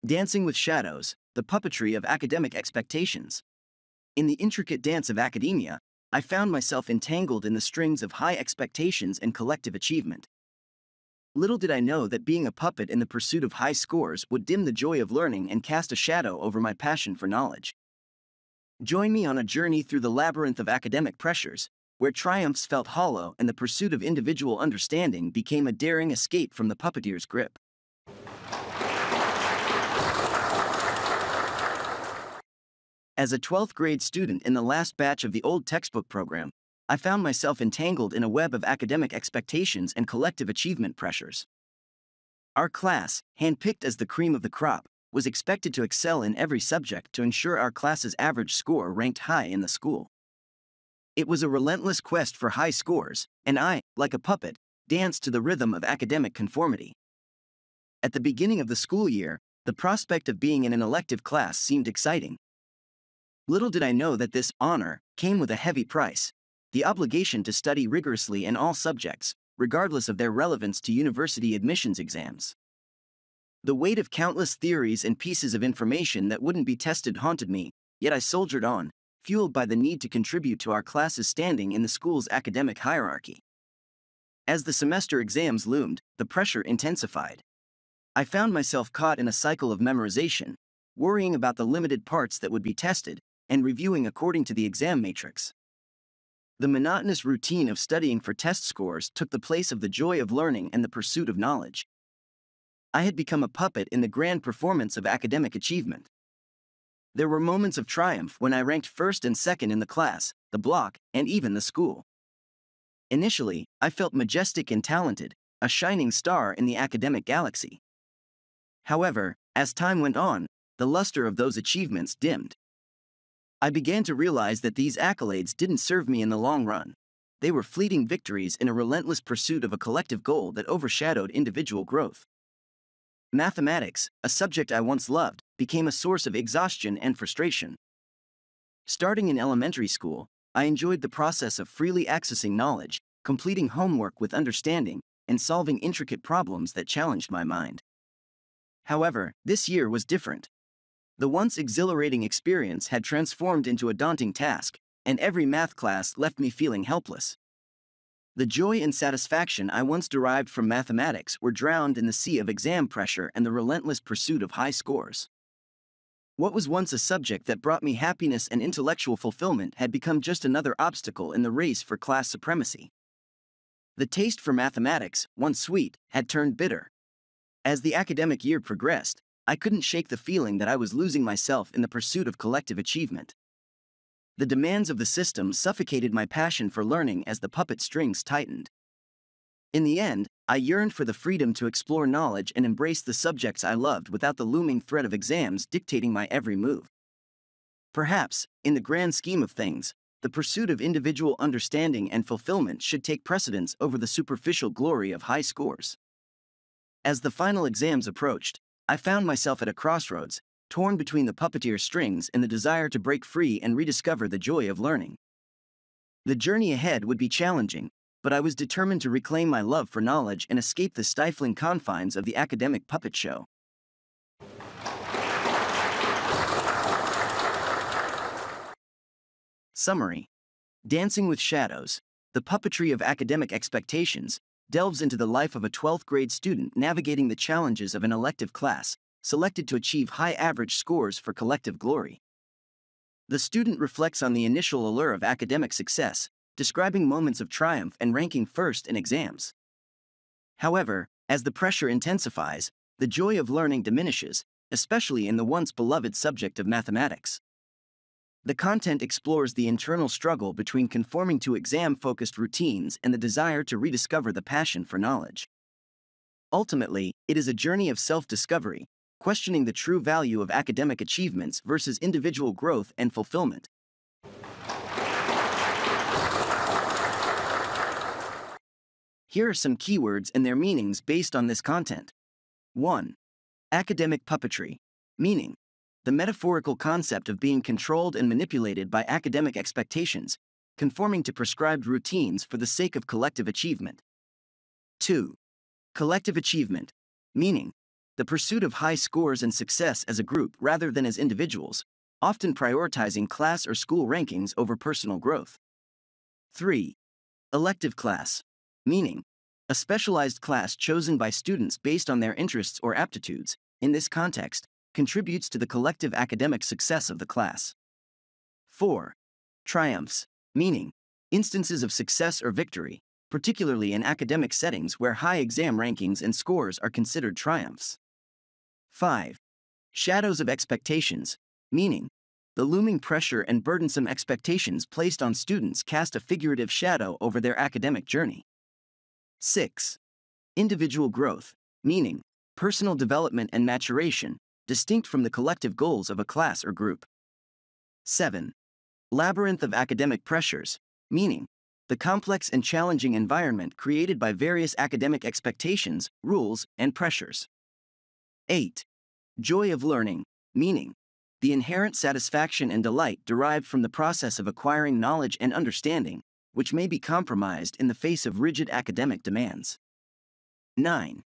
Dancing with Shadows, the Puppetry of Academic Expectations. In the intricate dance of academia, I found myself entangled in the strings of high expectations and collective achievement. Little did I know that being a puppet in the pursuit of high scores would dim the joy of learning and cast a shadow over my passion for knowledge. Join me on a journey through the labyrinth of academic pressures, where triumphs felt hollow and the pursuit of individual understanding became a daring escape from the puppeteer's grip. As a 12th grade student in the last batch of the old textbook program, I found myself entangled in a web of academic expectations and collective achievement pressures. Our class, handpicked as the cream of the crop, was expected to excel in every subject to ensure our class's average score ranked high in the school. It was a relentless quest for high scores, and I, like a puppet, danced to the rhythm of academic conformity. At the beginning of the school year, the prospect of being in an elective class seemed exciting. Little did I know that this honor came with a heavy price: the obligation to study rigorously in all subjects, regardless of their relevance to university admissions exams. The weight of countless theories and pieces of information that wouldn't be tested haunted me, yet I soldiered on, fueled by the need to contribute to our class's standing in the school's academic hierarchy. As the semester exams loomed, the pressure intensified. I found myself caught in a cycle of memorization, worrying about the limited parts that would be tested, and reviewing according to the exam matrix. The monotonous routine of studying for test scores took the place of the joy of learning and the pursuit of knowledge. I had become a puppet in the grand performance of academic achievement. There were moments of triumph when I ranked first and second in the class, the block, and even the school. Initially, I felt majestic and talented, a shining star in the academic galaxy. However, as time went on, the luster of those achievements dimmed. I began to realize that these accolades didn't serve me in the long run. They were fleeting victories in a relentless pursuit of a collective goal that overshadowed individual growth. Mathematics, a subject I once loved, became a source of exhaustion and frustration. Starting in elementary school, I enjoyed the process of freely accessing knowledge, completing homework with understanding, and solving intricate problems that challenged my mind. However, this year was different. The once exhilarating experience had transformed into a daunting task, and every math class left me feeling helpless. The joy and satisfaction I once derived from mathematics were drowned in the sea of exam pressure and the relentless pursuit of high scores. What was once a subject that brought me happiness and intellectual fulfillment had become just another obstacle in the race for class supremacy. The taste for mathematics, once sweet, had turned bitter. As the academic year progressed, I couldn't shake the feeling that I was losing myself in the pursuit of collective achievement. The demands of the system suffocated my passion for learning as the puppet strings tightened. In the end, I yearned for the freedom to explore knowledge and embrace the subjects I loved without the looming threat of exams dictating my every move. Perhaps, in the grand scheme of things, the pursuit of individual understanding and fulfillment should take precedence over the superficial glory of high scores. As the final exams approached, I found myself at a crossroads, torn between the puppeteer strings and the desire to break free and rediscover the joy of learning. The journey ahead would be challenging, but I was determined to reclaim my love for knowledge and escape the stifling confines of the academic puppet show. Summary: Dancing with Shadows, the Puppetry of Academic Expectations, delves into the life of a 12th grade student navigating the challenges of an elective class, selected to achieve high average scores for collective glory. The student reflects on the initial allure of academic success, describing moments of triumph and ranking first in exams. However, as the pressure intensifies, the joy of learning diminishes, especially in the once beloved subject of mathematics. The content explores the internal struggle between conforming to exam-focused routines and the desire to rediscover the passion for knowledge. Ultimately, it is a journey of self-discovery, questioning the true value of academic achievements versus individual growth and fulfillment. Here are some keywords and their meanings based on this content. 1. Academic puppetry. Meaning: the metaphorical concept of being controlled and manipulated by academic expectations, conforming to prescribed routines for the sake of collective achievement. 2. Collective achievement. Meaning: the pursuit of high scores and success as a group rather than as individuals, often prioritizing class or school rankings over personal growth. 3. Elective class, meaning a specialized class chosen by students based on their interests or aptitudes, in this context, contributes to the collective academic success of the class. 4. Triumphs, meaning instances of success or victory, particularly in academic settings where high exam rankings and scores are considered triumphs. 5. Shadows of expectations, meaning the looming pressure and burdensome expectations placed on students cast a figurative shadow over their academic journey. 6. Individual growth, meaning personal development and maturation, distinct from the collective goals of a class or group. 7. Labyrinth of academic pressures, meaning the complex and challenging environment created by various academic expectations, rules, and pressures. 8. Joy of learning, meaning the inherent satisfaction and delight derived from the process of acquiring knowledge and understanding, which may be compromised in the face of rigid academic demands. 9.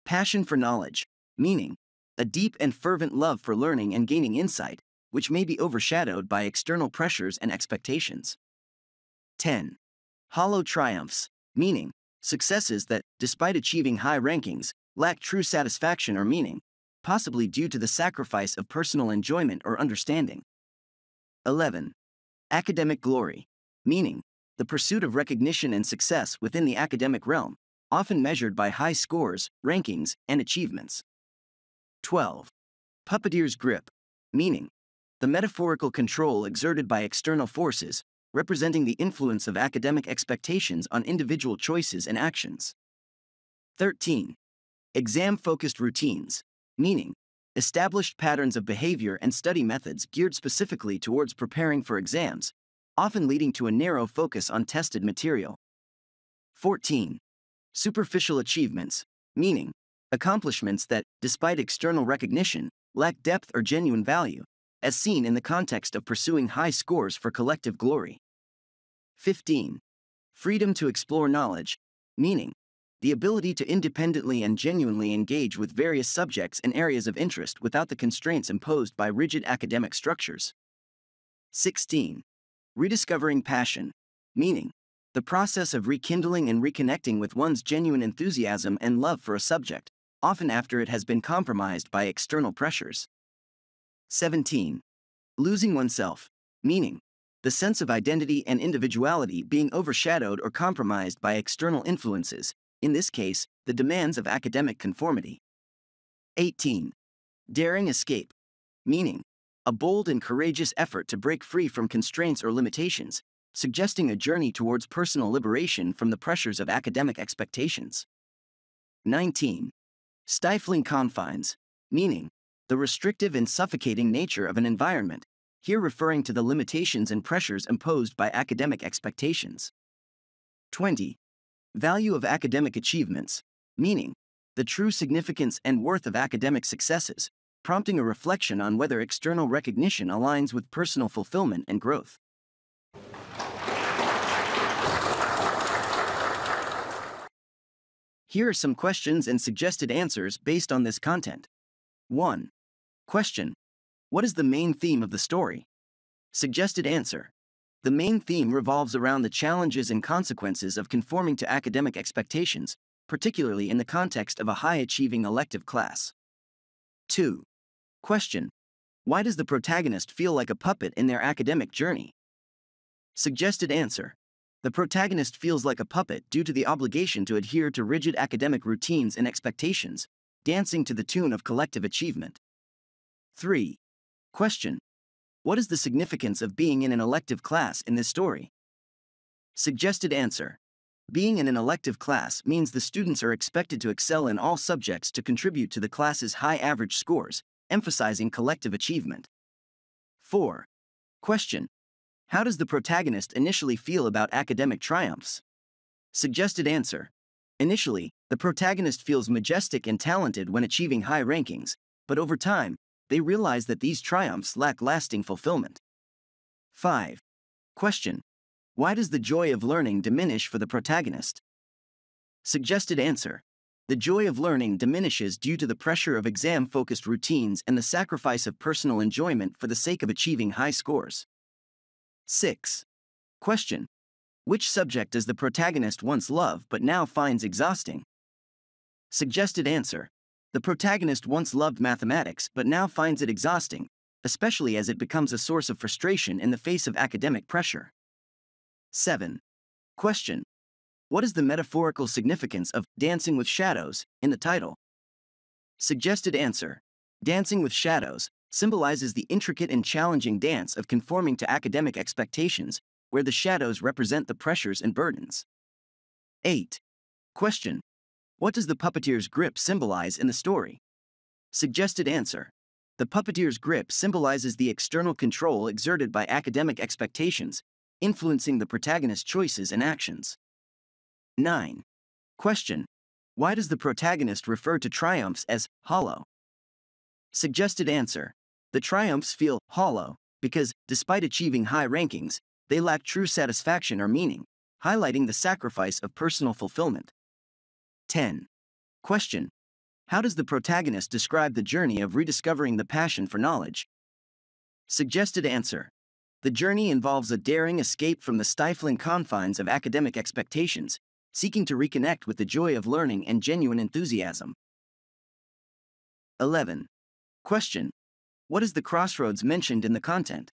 Passion for knowledge, meaning a deep and fervent love for learning and gaining insight, which may be overshadowed by external pressures and expectations. 10. Hollow triumphs, meaning successes that, despite achieving high rankings, lack true satisfaction or meaning, possibly due to the sacrifice of personal enjoyment or understanding. 11. Academic glory, meaning the pursuit of recognition and success within the academic realm, often measured by high scores, rankings, and achievements. 12. Puppeteer's grip, meaning the metaphorical control exerted by external forces, representing the influence of academic expectations on individual choices and actions. 13. Exam-focused routines, meaning established patterns of behavior and study methods geared specifically towards preparing for exams, often leading to a narrow focus on tested material. 14. Superficial achievements, meaning accomplishments that, despite external recognition, lack depth or genuine value, as seen in the context of pursuing high scores for collective glory. 15. Freedom to explore knowledge, meaning the ability to independently and genuinely engage with various subjects and areas of interest without the constraints imposed by rigid academic structures. 16. Rediscovering passion, meaning the process of rekindling and reconnecting with one's genuine enthusiasm and love for a subject, often after it has been compromised by external pressures. 17. Losing oneself, meaning the sense of identity and individuality being overshadowed or compromised by external influences, in this case, the demands of academic conformity. 18. Daring escape, meaning a bold and courageous effort to break free from constraints or limitations, suggesting a journey towards personal liberation from the pressures of academic expectations. 19. Stifling confines, meaning the restrictive and suffocating nature of an environment, here referring to the limitations and pressures imposed by academic expectations. 20. Value of academic achievements, meaning the true significance and worth of academic successes, prompting a reflection on whether external recognition aligns with personal fulfillment and growth. Here are some questions and suggested answers based on this content. 1. Question: what is the main theme of the story? Suggested answer: the main theme revolves around the challenges and consequences of conforming to academic expectations, particularly in the context of a high-achieving elective class. 2. Question: why does the protagonist feel like a puppet in their academic journey? Suggested answer: the protagonist feels like a puppet due to the obligation to adhere to rigid academic routines and expectations, dancing to the tune of collective achievement. 3. Question: what is the significance of being in an elective class in this story? Suggested answer: being in an elective class means the students are expected to excel in all subjects to contribute to the class's high average scores, emphasizing collective achievement. 4. Question: how does the protagonist initially feel about academic triumphs? Suggested answer: initially, the protagonist feels majestic and talented when achieving high rankings, but over time, they realize that these triumphs lack lasting fulfillment. 5. Question: why does the joy of learning diminish for the protagonist? Suggested answer: The joy of learning diminishes due to the pressure of exam-focused routines and the sacrifice of personal enjoyment for the sake of achieving high scores. 6. Question. Which subject does the protagonist once love but now finds exhausting? Suggested answer. The protagonist once loved mathematics but now finds it exhausting, especially as it becomes a source of frustration in the face of academic pressure. 7. Question. What is the metaphorical significance of Dancing with Shadows in the title? Suggested answer. Dancing with Shadows symbolizes the intricate and challenging dance of conforming to academic expectations, where the shadows represent the pressures and burdens. 8. Question. What does the puppeteer's grip symbolize in the story? Suggested answer. The puppeteer's grip symbolizes the external control exerted by academic expectations, influencing the protagonist's choices and actions. 9. Question. Why does the protagonist refer to triumphs as hollow? Suggested answer. The triumphs feel hollow because, despite achieving high rankings, they lack true satisfaction or meaning, highlighting the sacrifice of personal fulfillment. 10. Question. How does the protagonist describe the journey of rediscovering the passion for knowledge? Suggested answer. The journey involves a daring escape from the stifling confines of academic expectations, seeking to reconnect with the joy of learning and genuine enthusiasm. 11. Question. What is the crossroads mentioned in the content?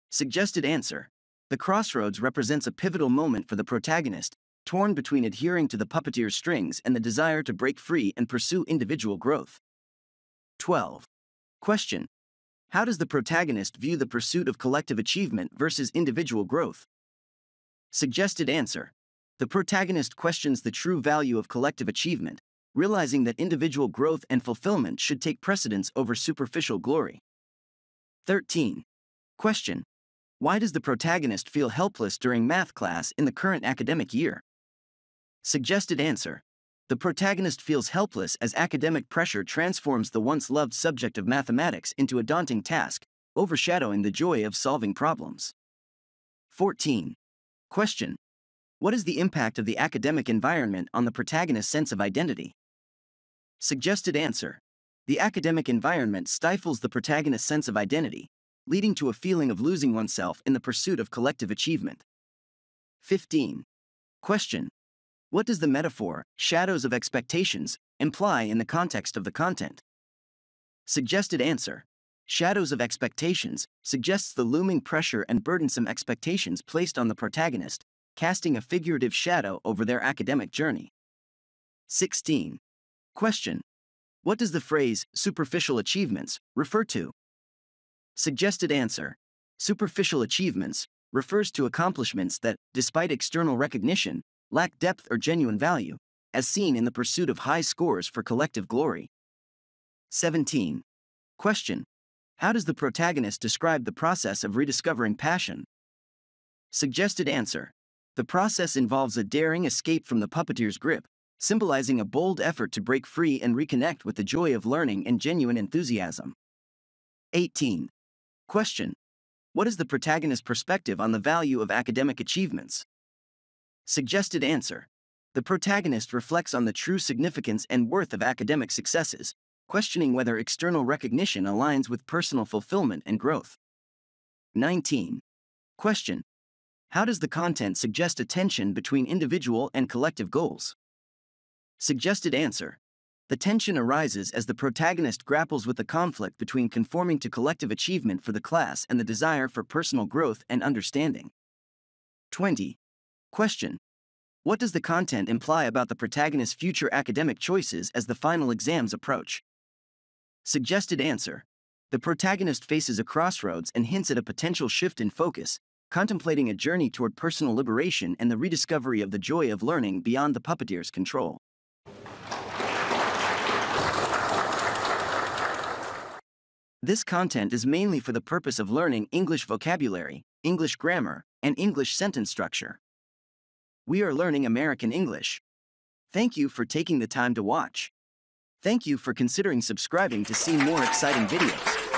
Suggested answer. The crossroads represents a pivotal moment for the protagonist, torn between adhering to the puppeteer's strings and the desire to break free and pursue individual growth. 12. Question. How does the protagonist view the pursuit of collective achievement versus individual growth? Suggested answer. The protagonist questions the true value of collective achievement, realizing that individual growth and fulfillment should take precedence over superficial glory. 13. Question. Why does the protagonist feel helpless during math class in the current academic year? Suggested answer. The protagonist feels helpless as academic pressure transforms the once loved subject of mathematics into a daunting task, overshadowing the joy of solving problems. 14. Question. What is the impact of the academic environment on the protagonist's sense of identity? Suggested answer. The academic environment stifles the protagonist's sense of identity, leading to a feeling of losing oneself in the pursuit of collective achievement. 15. Question. What does the metaphor, shadows of expectations, imply in the context of the content? Suggested answer. Shadows of expectations suggests the looming pressure and burdensome expectations placed on the protagonist, casting a figurative shadow over their academic journey. 16. Question. What does the phrase, superficial achievements, refer to? Suggested answer. Superficial achievements refers to accomplishments that, despite external recognition, lack depth or genuine value, as seen in the pursuit of high scores for collective glory. 17. Question. How does the protagonist describe the process of rediscovering passion? Suggested answer. The process involves a daring escape from the puppeteer's grip, symbolizing a bold effort to break free and reconnect with the joy of learning and genuine enthusiasm. 18. Question. What is the protagonist's perspective on the value of academic achievements? Suggested answer. The protagonist reflects on the true significance and worth of academic successes, questioning whether external recognition aligns with personal fulfillment and growth. 19. Question. How does the content suggest a tension between individual and collective goals? Suggested answer. The tension arises as the protagonist grapples with the conflict between conforming to collective achievement for the class and the desire for personal growth and understanding. 20. Question. What does the content imply about the protagonist's future academic choices as the final exams approach? Suggested answer. The protagonist faces a crossroads and hints at a potential shift in focus, contemplating a journey toward personal liberation and the rediscovery of the joy of learning beyond the puppeteer's control. This content is mainly for the purpose of learning English vocabulary, English grammar, and English sentence structure. We are learning American English. Thank you for taking the time to watch. Thank you for considering subscribing to see more exciting videos.